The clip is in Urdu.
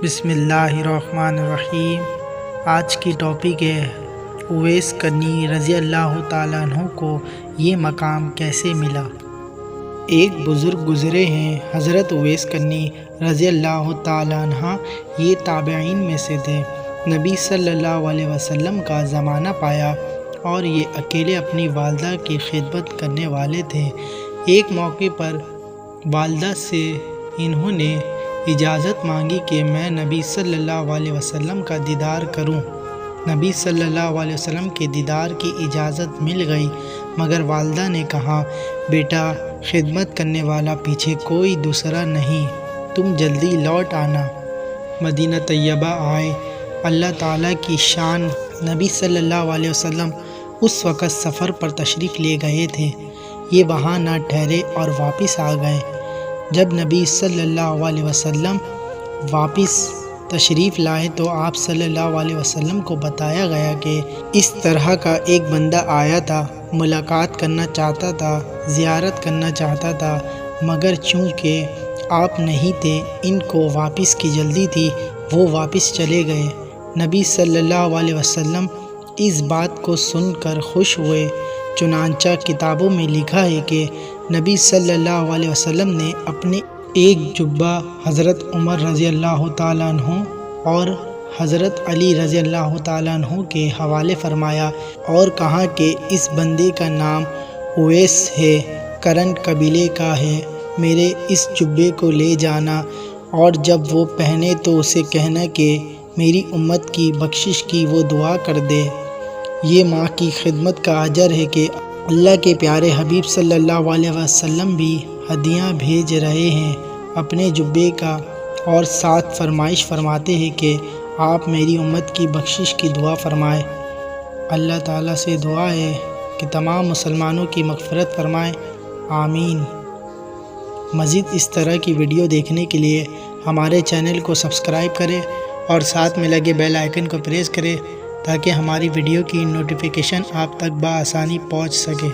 بسم اللہ الرحمن الرحیم۔ آج کی ٹاپک ہے اویس کرنی رضی اللہ تعالیٰ عنہ کو یہ مقام کیسے ملا۔ ایک بزرگ گزرے ہیں حضرت اویس کرنی رضی اللہ تعالیٰ عنہ، یہ تابعین میں سے تھے۔ نبی صلی اللہ علیہ وسلم کا زمانہ پایا اور یہ اکیلے اپنی والدہ کی خدمت کرنے والے تھے۔ ایک موقع پر والدہ سے انہوں نے اجازت مانگی کہ میں نبی صلی اللہ علیہ وسلم کا دیدار کروں۔ نبی صلی اللہ علیہ وسلم کے دیدار کی اجازت مل گئی، مگر والدہ نے کہا، بیٹا خدمت کرنے والا پیچھے کوئی دوسرا نہیں، تم جلدی لوٹ آنا۔ مدینہ طیبہ آئے۔ اللہ تعالیٰ کی شان، نبی صلی اللہ علیہ وسلم اس وقت سفر پر تشریف لے گئے تھے، یہ وہاں نہ ٹھہرے اور واپس آ گئے۔ جب نبی صلی اللہ علیہ وسلم واپس تشریف لائے تو آپ صلی اللہ علیہ وسلم کو بتایا گیا کہ اس طرح کا ایک بندہ آیا تھا، ملاقات کرنا چاہتا تھا، زیارت کرنا چاہتا تھا، مگر چونکہ آپ نہیں تھے، ان کو واپس کی جلدی تھی، وہ واپس چلے گئے۔ نبی صلی اللہ علیہ وسلم اس بات کو سن کر خوش ہوئے، چنانچہ کتابوں میں لکھا ہے کہ نبی صلی اللہ علیہ وسلم نے اپنے ایک جبہ حضرت عمر رضی اللہ تعالیٰ عنہ اور حضرت علی رضی اللہ تعالیٰ عنہ کے حوالے فرمایا اور کہا کہ اس بندے کا نام اویس ہے، کرن قبیلے کا ہے، میرے اس جبے کو لے جانا اور جب وہ پہنے تو اسے کہنا کہ میری امت کی بخشش کی وہ دعا کر دے۔ یہ ماں کی خدمت کا اجر ہے کہ اللہ کے پیارے حبیب صلی اللہ علیہ وسلم بھی ہدیہ بھیج رہے ہیں اپنے جبے کا، اور ساتھ فرمائش فرماتے ہیں کہ آپ میری امت کی بخشش کی دعا فرمائیں۔ اللہ تعالیٰ سے دعا ہے کہ تمام مسلمانوں کی مغفرت فرمائیں، آمین۔ مزید اس طرح کی ویڈیو دیکھنے کے لیے ہمارے چینل کو سبسکرائب کریں اور ساتھ میں لگے بیل آئیکن کو پریس کریں تاکہ ہماری ویڈیو کی نوٹیفیکیشن آپ تک بآسانی پہنچ سکے۔